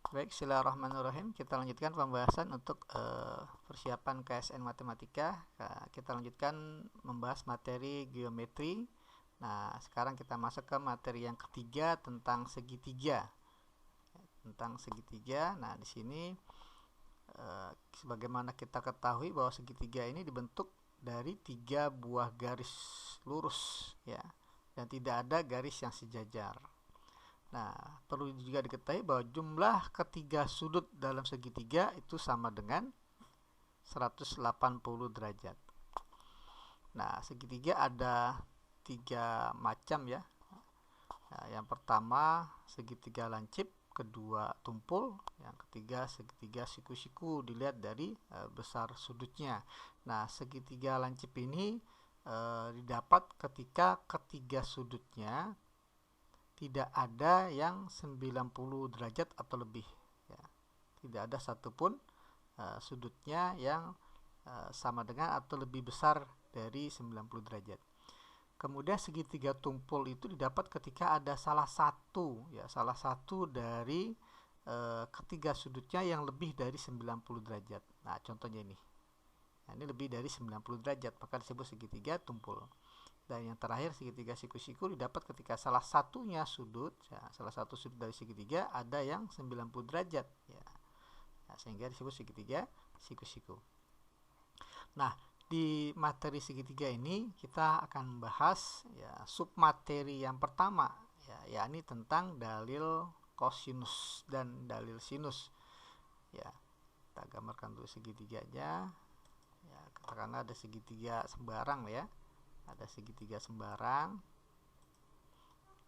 Baik, bismillahirrahmanirrahim. Kita lanjutkan pembahasan untuk persiapan KSN Matematika. Kita lanjutkan membahas materi geometri. Nah, sekarang kita masuk ke materi yang ketiga tentang segitiga. Nah, di sini sebagaimana kita ketahui bahwa segitiga ini dibentuk dari 3 buah garis lurus, ya, dan tidak ada garis yang sejajar. Nah, perlu juga diketahui bahwa jumlah ketiga sudut dalam segitiga itu sama dengan 180 derajat. Nah, segitiga ada 3 macam, ya. Nah, yang pertama segitiga lancip, kedua tumpul, yang ketiga segitiga siku-siku, dilihat dari besar sudutnya. Nah, segitiga lancip ini didapat ketika ketiga sudutnya tidak ada yang 90 derajat atau lebih, ya. Tidak ada satupun sudutnya yang sama dengan atau lebih besar dari 90 derajat. Kemudian segitiga tumpul itu didapat ketika ada salah satu dari ketiga sudutnya yang lebih dari 90 derajat. Nah, contohnya ini. Nah, ini lebih dari 90 derajat, maka disebut segitiga tumpul. Dan yang terakhir segitiga siku-siku didapat ketika salah satu sudut dari segitiga ada yang 90 derajat, ya. Nah, sehingga disebut segitiga siku-siku. Nah, di materi segitiga ini kita akan membahas, ya, submateri yang pertama, ya, yakni tentang dalil kosinus dan dalil sinus. Ya, kita gambarkan dulu segitiganya. Ya, katakanlah ada segitiga sembarang, ya. Ada segitiga sembarang,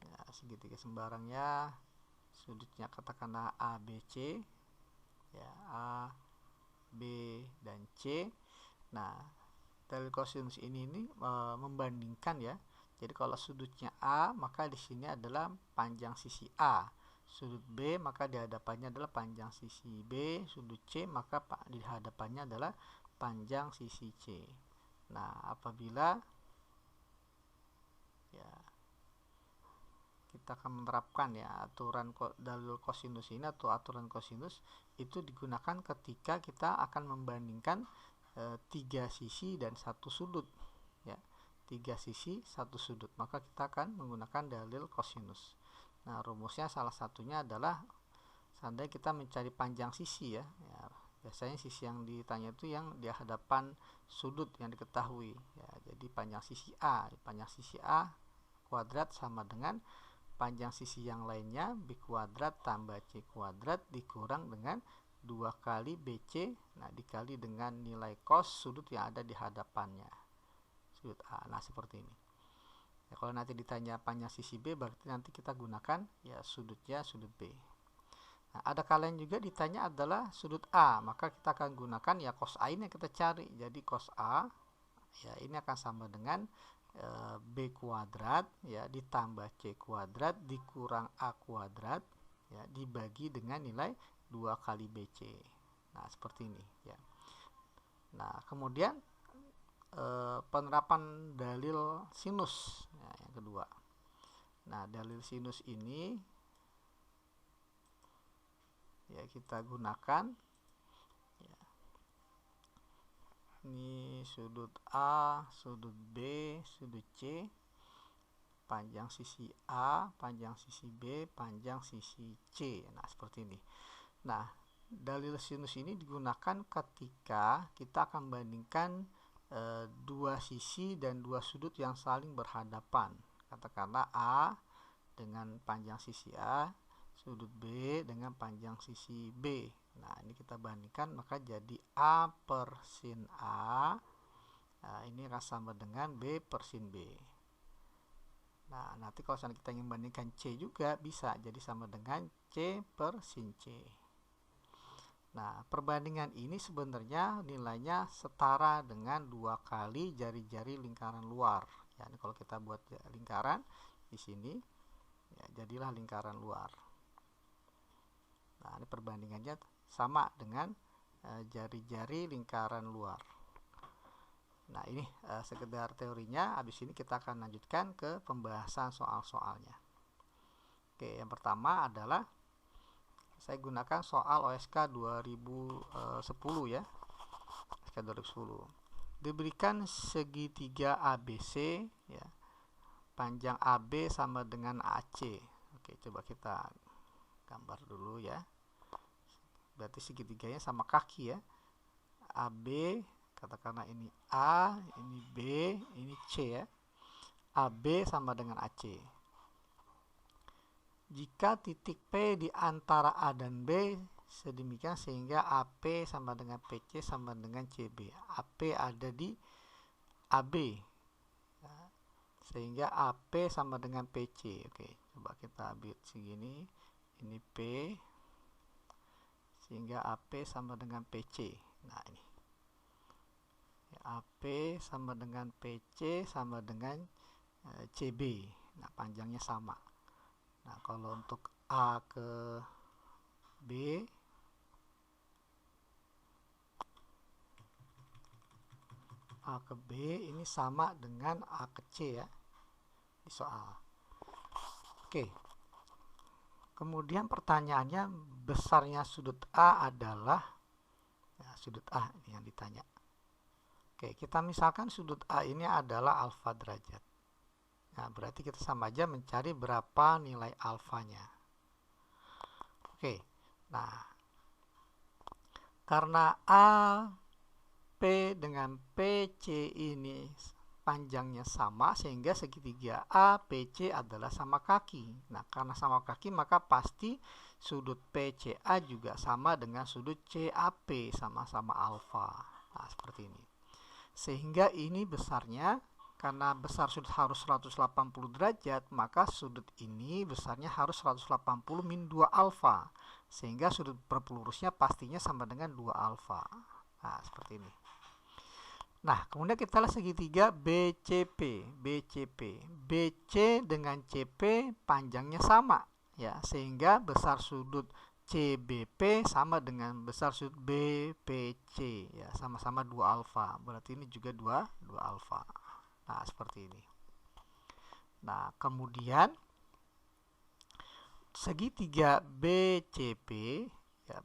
ya, segitiga sembarangnya sudutnya katakanlah ABC, ya, A, B, dan C. Nah, dalil kosinus ini membandingkan, ya. Jadi kalau sudutnya A, maka di sini adalah panjang sisi A. Sudut B, maka di hadapannya adalah panjang sisi B. Sudut C, maka di hadapannya adalah panjang sisi C. Nah, apabila, ya, kita akan menerapkan, ya, aturan dalil kosinus ini atau aturan kosinus itu digunakan ketika kita akan membandingkan 3 sisi dan 1 sudut, ya. 3 sisi 1 sudut, maka kita akan menggunakan dalil kosinus. Nah, rumusnya salah satunya adalah seandainya kita mencari panjang sisi, ya, biasanya sisi yang ditanya itu yang di hadapan sudut yang diketahui, ya. Jadi panjang sisi A kuadrat sama dengan panjang sisi yang lainnya B kuadrat tambah C kuadrat dikurang dengan 2 kali BC, nah, dikali dengan nilai cos sudut yang ada di hadapannya, sudut A. Nah, seperti ini. Ya, kalau nanti ditanya panjang sisi B, berarti nanti kita gunakan, ya, sudutnya sudut B. Nah, ada kalian juga ditanya adalah sudut A, maka kita akan gunakan, ya, cos A ini yang kita cari. Jadi cos A, ya, ini akan sama dengan B kuadrat, ya, ditambah C kuadrat dikurang A kuadrat, ya, dibagi dengan nilai 2 kali BC. Nah, seperti ini, ya. Nah, kemudian penerapan dalil sinus, ya, yang kedua. Nah, dalil sinus ini, ya, kita gunakan, ya, ini sudut A, sudut B, sudut C, panjang sisi A, panjang sisi B, panjang sisi C. Nah, seperti ini. Nah, dalil sinus ini digunakan ketika kita akan membandingkan 2 sisi dan 2 sudut yang saling berhadapan. Katakanlah A dengan panjang sisi A, sudut B dengan panjang sisi B. Nah, ini kita bandingkan, maka jadi A per sin A, nah, ini akan sama dengan B per sin B. Nah, nanti kalau kita ingin membandingkan C juga bisa, jadi sama dengan C per sin C. Nah, perbandingan ini sebenarnya nilainya setara dengan 2 kali jari-jari lingkaran luar. Ya, ini kalau kita buat lingkaran di sini, ya, jadilah lingkaran luar. Nah, ini perbandingannya sama dengan jari-jari lingkaran luar. Nah, ini sekedar teorinya. Habis ini kita akan lanjutkan ke pembahasan soal-soalnya. Oke, yang pertama adalah saya gunakan soal OSK 2010 ya. OSK 2010. Diberikan segitiga ABC ya. Panjang AB sama dengan AC. Oke, coba kita gambar dulu ya. Berarti segitiganya sama kaki ya. AB, katakanlah ini A, ini B, ini C ya. AB sama dengan AC. Jika titik P di antara A dan B sedemikian sehingga AP sama dengan PC sama dengan CB. AP ada di AB. Sehingga AP sama dengan PC. Oke, coba kita ambil segini. Ini P. Sehingga AP sama dengan PC. Nah, ini. AP sama dengan PC sama dengan CB. Nah, panjangnya sama. Nah, kalau untuk A ke B, ini sama dengan A ke C ya di soal. Oke. Kemudian pertanyaannya, besarnya sudut A adalah ya, sudut A ini yang ditanya. Oke, kita misalkan sudut A ini adalah alfa derajat. Nah, berarti kita sama aja mencari berapa nilai alfanya. Oke, nah, karena AP dengan PC ini panjangnya sama, sehingga segitiga APC adalah sama kaki. Nah, karena sama kaki, maka pasti sudut PCA juga sama dengan sudut CAP, sama-sama alfa. Nah, seperti ini. Sehingga ini besarnya, karena besar sudut harus 180 derajat, maka sudut ini besarnya harus 180 min 2 alfa. Sehingga sudut berpelurusnya pastinya sama dengan 2 alfa. Nah, seperti ini. Nah, kemudian kita lihat segitiga BCP. BC dengan CP panjangnya sama. Ya, sehingga besar sudut CBP sama dengan besar sudut BPC. Ya, sama-sama 2 alfa. Berarti ini juga 2 alfa. Nah, seperti ini. Nah, kemudian segitiga BCP ya,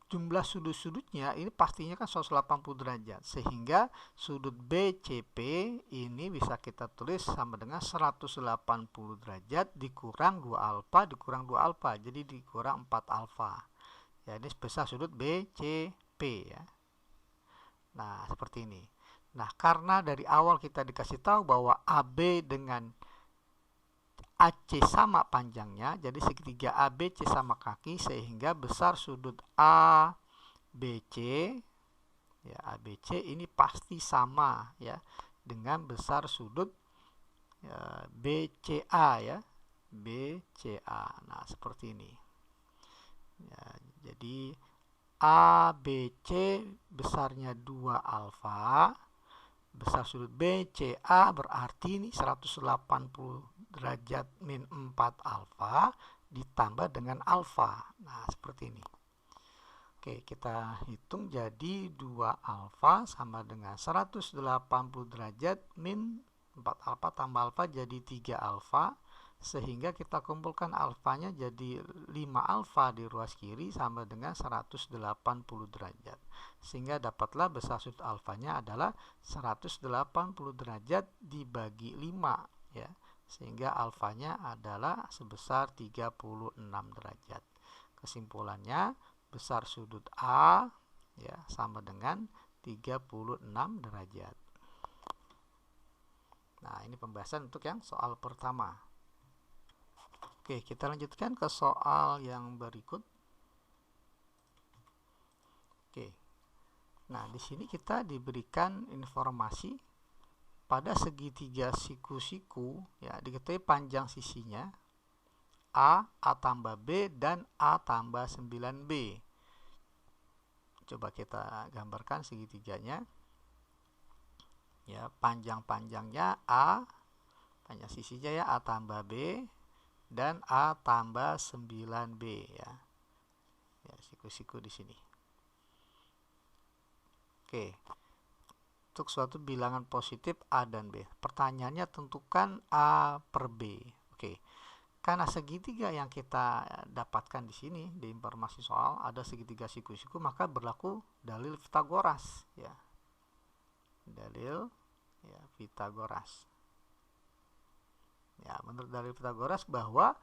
jumlah sudut-sudutnya ini pastinya kan 180 derajat, sehingga sudut BCP ini bisa kita tulis sama dengan 180 derajat dikurang 2 alfa dikurang 2 alfa, jadi dikurang 4 alfa. Ya, ini besar sudut BCP ya. Nah, seperti ini. Nah, karena dari awal kita dikasih tahu bahwa AB dengan AC sama panjangnya, jadi segitiga ABC sama kaki, sehingga besar sudut ABC ya, ABC ini pasti sama ya dengan besar sudut ya, BCA ya, BCA. Nah, seperti ini. Ya, jadi ABC besarnya 2 alfa, besar sudut BCA berarti ini 180 derajat min 4 alfa ditambah dengan alfa. Nah, seperti ini. Oke, kita hitung jadi 2 alfa sama dengan 180 derajat min 4 alfa tambah alfa jadi 3 alfa. Sehingga kita kumpulkan alfanya jadi 5 alfa di ruas kiri sama dengan 180 derajat. Sehingga dapatlah besar sudut alfanya adalah 180 derajat dibagi 5 ya. Sehingga alfanya adalah sebesar 36 derajat. Kesimpulannya, besar sudut A ya sama dengan 36 derajat. Nah, ini pembahasan untuk yang soal pertama. Oke, kita lanjutkan ke soal yang berikut. Oke. Nah, di sini kita diberikan informasi pada segitiga siku-siku ya, diketahui panjang sisinya A tambah B dan A tambah 9B. Coba kita gambarkan segitiganya. Ya, panjang-panjangnya A, panjang sisinya ya A tambah B dan A tambah 9B ya. Ya, siku-siku di sini. Oke. Untuk suatu bilangan positif A dan B. Pertanyaannya, tentukan A per B. Oke. karena segitiga yang kita dapatkan di sini di informasi soal ada segitiga siku-siku, maka berlaku dalil Pitagoras ya. Dalil ya Pitagoras. Ya, menurut dalil Pitagoras bahwa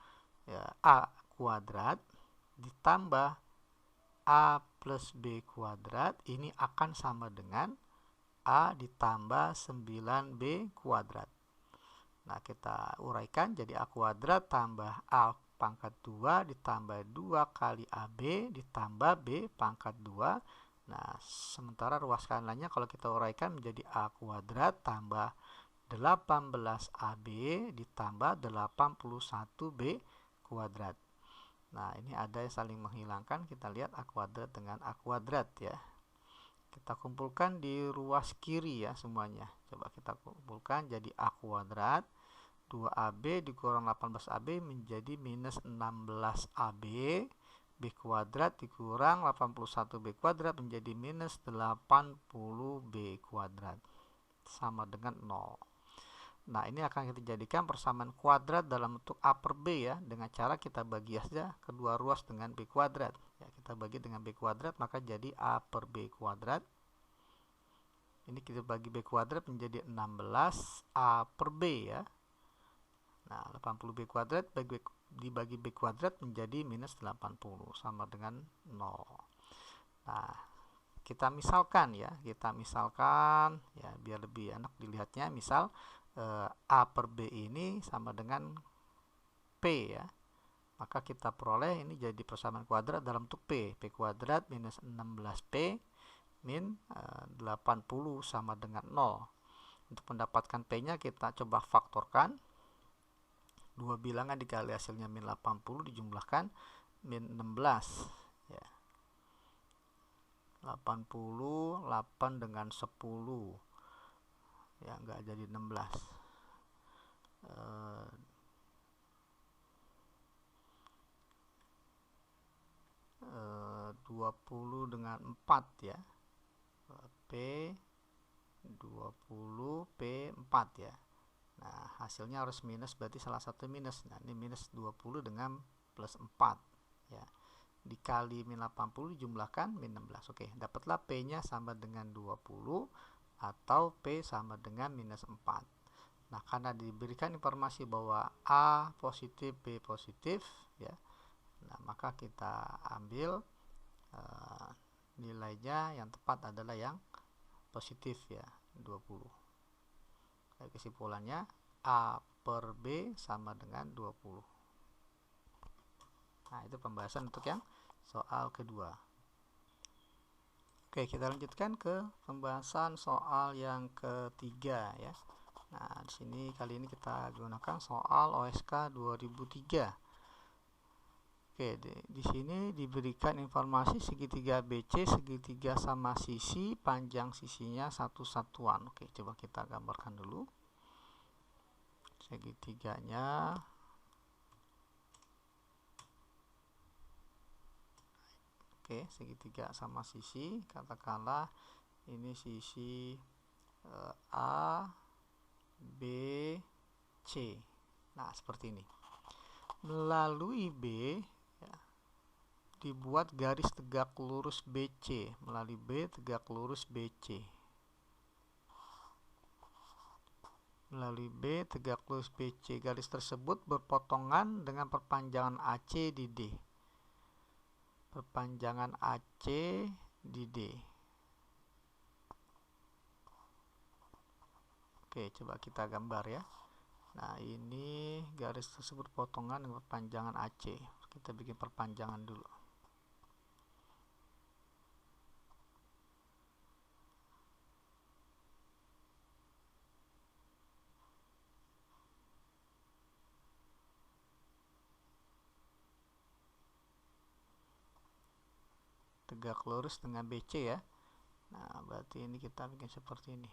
ya, A kuadrat ditambah A plus B kuadrat ini akan sama dengan A ditambah 9B kuadrat. Nah, kita uraikan jadi A kuadrat tambah A pangkat 2 ditambah 2 kali AB ditambah B pangkat 2. Nah, sementara ruas kanannya kalau kita uraikan menjadi A kuadrat tambah 18AB ditambah 81B kuadrat. Nah, ini ada yang saling menghilangkan. Kita lihat A kuadrat dengan A kuadrat ya. Kita kumpulkan di ruas kiri ya semuanya. Coba kita kumpulkan jadi A kuadrat 2AB dikurang 18AB menjadi minus 16AB. B kuadrat dikurang 81B kuadrat menjadi minus 80B kuadrat. Sama dengan 0. Nah, ini akan kita jadikan persamaan kuadrat dalam bentuk A per B ya. Dengan cara kita bagi saja kedua ruas dengan B kuadrat. Ya, kita bagi dengan B kuadrat maka jadi A per B kuadrat. Ini kita bagi B kuadrat menjadi 16A per B ya. Nah, 80B kuadrat dibagi B kuadrat menjadi minus 80 sama dengan 0. Nah, kita misalkan ya. Ya biar lebih enak dilihatnya. Misal A per B ini sama dengan P ya. Maka kita peroleh ini jadi persamaan kuadrat dalam bentuk P. P kuadrat minus 16P min 80 sama dengan 0. Untuk mendapatkan P-nya kita coba faktorkan. Dua bilangan dikali hasilnya min 80 dijumlahkan min 16 ya. 80 8 dengan 10 ya, enggak jadi 16. 20 dengan 4 ya. P 20 P 4 ya. Nah, hasilnya harus minus, berarti salah satu minus. Nah, ini minus 20 dengan plus 4 ya. Dikali min 80 dijumlahkan min 16. Oke, dapatlah P-nya sama dengan 20 atau P sama dengan minus 4. Nah, karena diberikan informasi bahwa A positif, B positif ya. Nah, maka kita ambil nilainya yang tepat adalah yang positif ya, 20. Kesimpulannya A per B sama dengan 20. Nah, itu pembahasan untuk yang soal kedua. Oke, kita lanjutkan ke pembahasan soal yang ketiga ya. Nah, di sini kali ini kita gunakan soal OSK 2003. Oke, di sini diberikan informasi segitiga BC, segitiga sama sisi, panjang sisinya 1 satuan. Oke, coba kita gambarkan dulu. Segitiganya segitiga sama sisi, katakanlah ini sisi A, B, C. Nah, seperti ini. Melalui B ya, dibuat garis tegak lurus BC, melalui B tegak lurus BC. Melalui B tegak lurus BC, garis tersebut berpotongan dengan perpanjangan AC di D. Perpanjangan AC di D. Oke, coba kita gambar ya. Nah, ini garis tersebut potongan dengan perpanjangan AC. Kita bikin perpanjangan dulu. Tegak lurus dengan BC ya. Nah, berarti ini kita bikin seperti ini.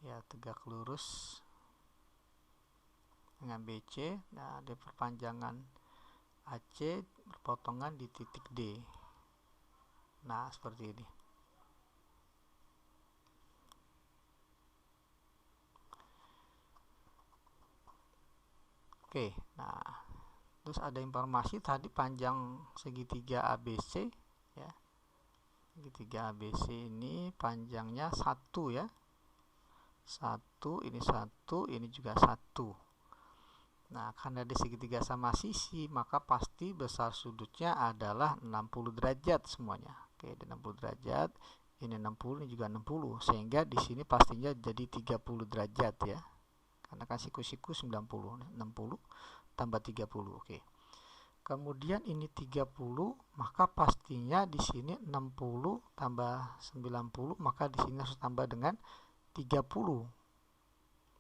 Ya, tegak lurus dengan BC. Nah, ada perpanjangan AC berpotongan di titik D. Nah, seperti ini. Oke, nah terus ada informasi tadi panjang segitiga ABC ya. Segitiga ABC ini panjangnya 1 ya. 1, ini juga 1. Nah, karena di segitiga sama sisi, maka pasti besar sudutnya adalah 60 derajat semuanya. Oke, di 60 derajat, ini 60, ini juga 60. Sehingga di sini pastinya jadi 30 derajat ya. Karena kan siku-siku 90, 60 tambah 30. Oke. Kemudian ini 30, maka pastinya di sini 60 tambah 90, maka di sini harus tambah dengan 30.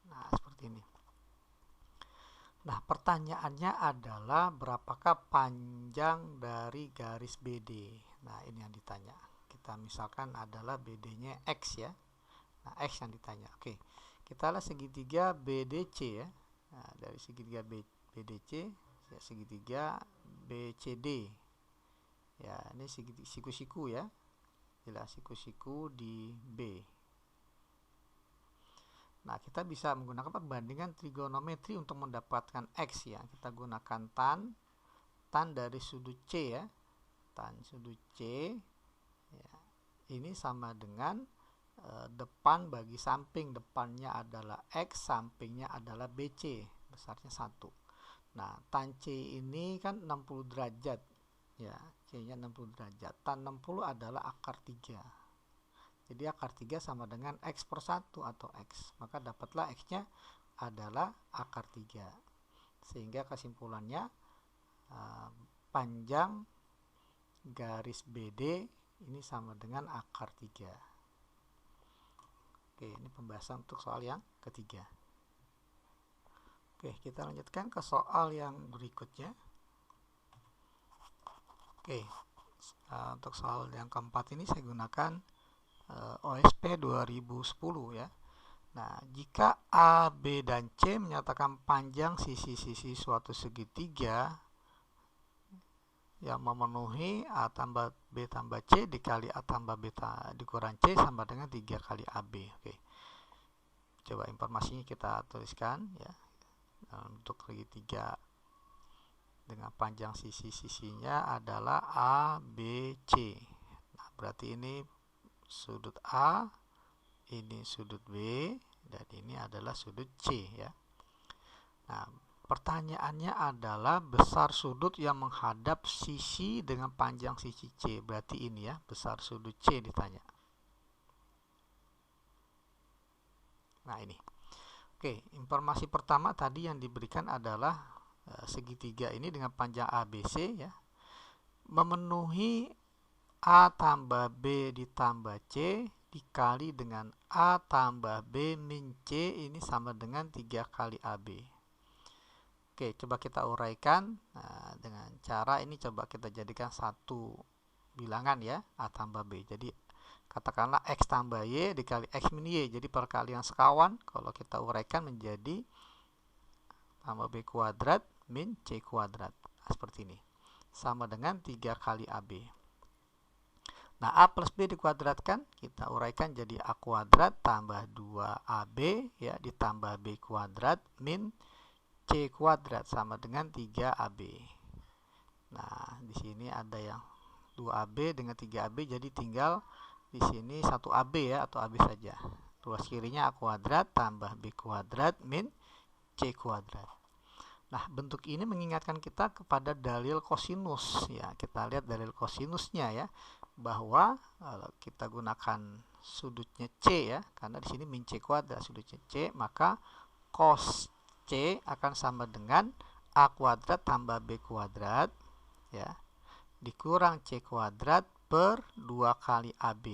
Nah, seperti ini. Nah, pertanyaannya adalah berapakah panjang dari garis BD? Nah, ini yang ditanya. Kita misalkan adalah BD-nya X ya. Nah, X yang ditanya. Oke, kita lihat segitiga BDC ya. Nah, dari segitiga BDC, ya, segitiga BCD. Ya, ini siku-siku ya. Jelas siku-siku di B. Nah, kita bisa menggunakan perbandingan trigonometri untuk mendapatkan X ya. Kita gunakan tan dari sudut C ya. Tan sudut C ya, ini sama dengan depan bagi samping. Depannya adalah X, sampingnya adalah BC, besarnya 1. Nah, tan C ini kan 60 derajat ya. C-nya 60 derajat. Tan 60 adalah akar 3. Jadi akar 3 sama dengan X per 1 atau X. Maka dapatlah X-nya adalah akar 3. Sehingga kesimpulannya panjang garis BD ini sama dengan akar 3. Oke, ini pembahasan untuk soal yang ketiga. Oke, kita lanjutkan ke soal yang berikutnya. Oke, untuk soal yang keempat ini saya gunakan OSP 2010 ya. Nah, jika A, B, dan C menyatakan panjang sisi-sisi suatu segitiga yang memenuhi A tambah B tambah C dikali A tambah B dikurang C sama dengan 3 kali AB. Oke. Coba informasinya kita tuliskan ya. Untuk segitiga dengan panjang sisi-sisinya adalah A, B, C. Nah, berarti ini sudut A, ini sudut B, dan ini adalah sudut C ya. Nah, pertanyaannya adalah besar sudut yang menghadap sisi dengan panjang sisi C. Berarti ini ya, besar sudut C ditanya. Nah, ini. Oke, informasi pertama tadi yang diberikan adalah segitiga ini dengan panjang ABC ya, memenuhi A tambah B ditambah C dikali dengan A tambah B min C ini sama dengan 3 kali AB. Oke, coba kita uraikan. Nah, dengan cara ini coba kita jadikan satu bilangan ya, A tambah B. Jadi katakanlah X tambah Y dikali X min Y. Jadi perkalian sekawan, kalau kita uraikan menjadi tambah B kuadrat min C kuadrat. Nah, seperti ini. Sama dengan 3 kali AB. Nah, A plus B dikuadratkan, kita uraikan jadi A kuadrat tambah 2AB ya, ditambah B kuadrat min C kuadrat sama dengan 3AB. Nah, di sini ada yang 2AB dengan 3AB, jadi tinggal di sini 1AB ya, atau AB saja. Ruas kirinya A kuadrat tambah B kuadrat min C kuadrat. Nah, bentuk ini mengingatkan kita kepada dalil kosinus ya. Kita lihat dalil kosinusnya ya, bahwa kita gunakan sudutnya C ya, karena di sini min C kuadrat sudutnya C, maka cos C akan sama dengan A kuadrat tambah B kuadrat ya, dikurang C kuadrat per 2 kali AB.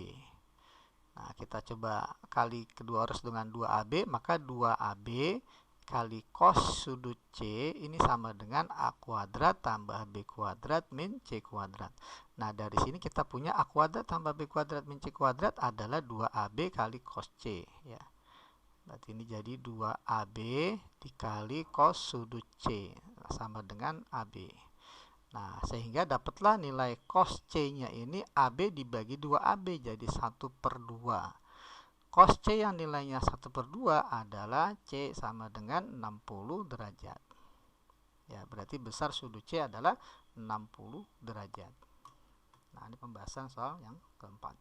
Nah, kita coba kali kedua harus dengan 2AB, maka 2AB kali cos sudut C ini sama dengan A kuadrat tambah B kuadrat min C kuadrat. Nah, dari sini kita punya A kuadrat tambah B kuadrat min C kuadrat adalah 2AB kali cos C ya. Berarti ini jadi 2AB dikali cos sudut C sama dengan AB. Nah, sehingga dapatlah nilai cos C-nya ini AB dibagi 2AB jadi 1/2. Cos C yang nilainya 1/2 adalah C sama dengan 60 derajat. Ya, berarti besar sudut C adalah 60 derajat. Nah, ini pembahasan soal yang keempat.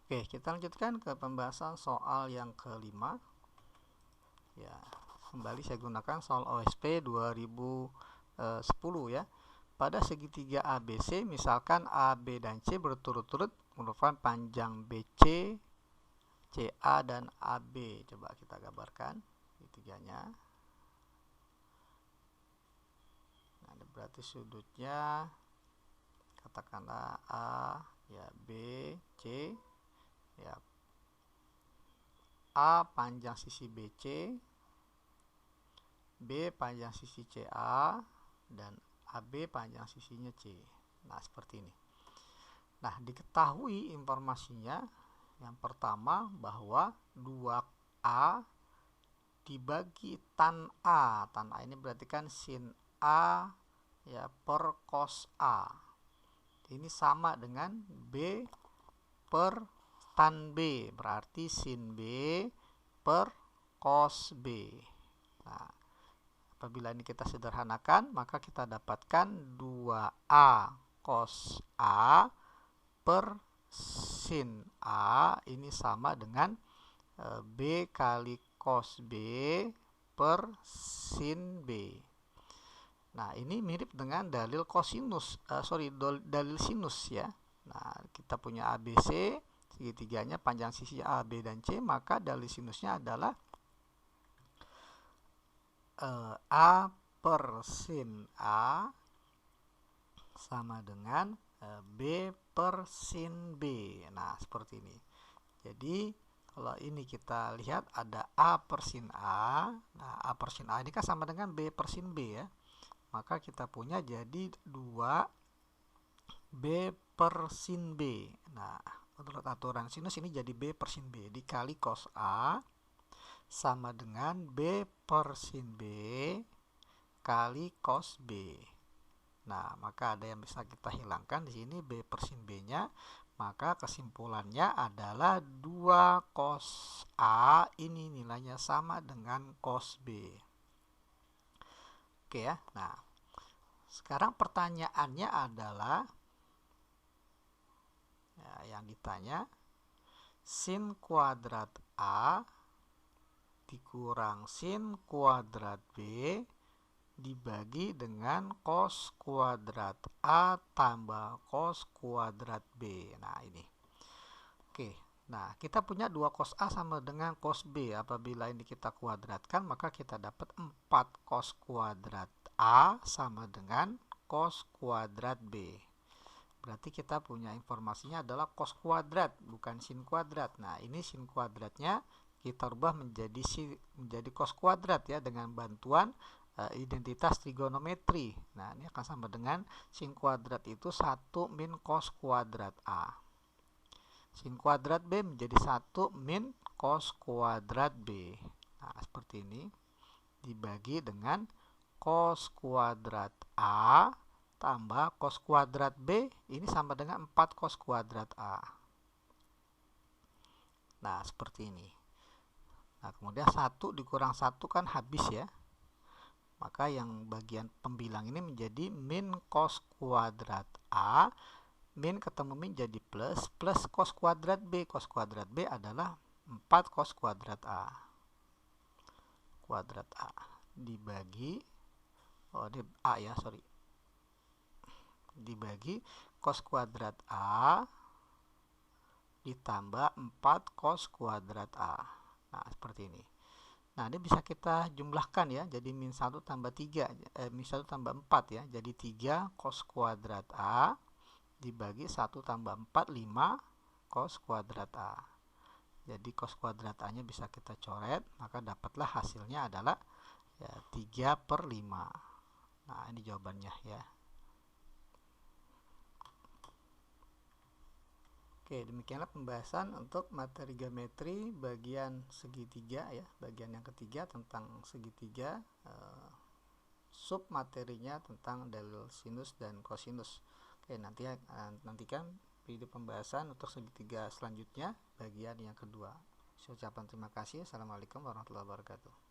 Oke, kita lanjutkan ke pembahasan soal yang kelima. Ya, kembali saya gunakan soal OSP 2010 ya. Pada segitiga ABC, misalkan A, B, dan C berturut-turut merupakan panjang BC, CA, dan AB. Coba kita gambarkan segitiganya. Nah, ini berarti sudutnya katakanlah A, ya B, C, ya A panjang sisi BC, B panjang sisi CA, dan AB panjang sisinya C. Nah, seperti ini. Nah, diketahui informasinya yang pertama bahwa 2A dibagi tan A. Tan A ini berarti kan sin A ya per cos A. Ini sama dengan B per tan B, berarti sin B per cos B. Nah, apabila ini kita sederhanakan, maka kita dapatkan 2A cos A per sin A ini sama dengan B kali cos B per sin B. Nah, ini mirip dengan dalil kosinus, dalil sinus ya. Nah, kita punya ABC, segitiganya panjang sisi A, B, dan C, maka dalil sinusnya adalah A per sin A sama dengan B per sin B. Nah, seperti ini. Jadi, kalau ini kita lihat ada A per sin A. Nah, A per sin A ini kan sama dengan B per sin B ya. Maka kita punya jadi 2 B per sin B. Nah, menurut aturan sinus ini jadi B per sin B dikali cos A sama dengan B per sin B kali cos B. Nah, maka ada yang bisa kita hilangkan di sini B per sin B-nya. Maka kesimpulannya adalah 2 cos A ini nilainya sama dengan cos B. Oke ya. Nah, sekarang pertanyaannya adalah ya, yang ditanya sin kuadrat A dikurang sin kuadrat B dibagi dengan cos kuadrat A tambah cos kuadrat B. Nah, ini. Oke. Nah, kita punya 2 cos A sama dengan cos B. Apabila ini kita kuadratkan, maka kita dapat 4 cos kuadrat A sama dengan cos kuadrat B. Berarti kita punya informasinya adalah cos kuadrat, bukan sin kuadrat. Nah, ini sin kuadratnya kita rubah menjadi cos kuadrat ya dengan bantuan identitas trigonometri. Nah, ini akan sama dengan sin kuadrat itu 1 min cos kuadrat A. Sin kuadrat B menjadi 1 min cos kuadrat B. Nah, seperti ini. Dibagi dengan cos kuadrat A tambah cos kuadrat B. Ini sama dengan 4 cos kuadrat A. Nah, seperti ini. Nah, kemudian 1 dikurang 1 kan habis ya. Maka yang bagian pembilang ini menjadi min cos kuadrat A. Min ketemu min jadi plus cos kuadrat B. Cos kuadrat B adalah 4 cos kuadrat A. Kuadrat A dibagi ini A ya, sorry. Dibagi cos kuadrat A ditambah 4 cos kuadrat A. Nah, seperti ini. Nah, ini bisa kita jumlahkan ya. Jadi min 1 tambah 3, min 1 tambah 4 ya. Jadi 3 cos kuadrat A dibagi 1 tambah 4, 5 cos kuadrat A. Jadi cos kuadrat A-nya bisa kita coret, maka dapatlah hasilnya adalah ya, 3 per 5. Nah, ini jawabannya ya. Oke, demikianlah pembahasan untuk materi geometri bagian segitiga ya, bagian yang ketiga tentang segitiga, sub materinya tentang dalil sinus dan kosinus. Oke, nantikan video pembahasan untuk segitiga selanjutnya bagian yang kedua. Saya ucapkan terima kasih. Assalamualaikum warahmatullahi wabarakatuh.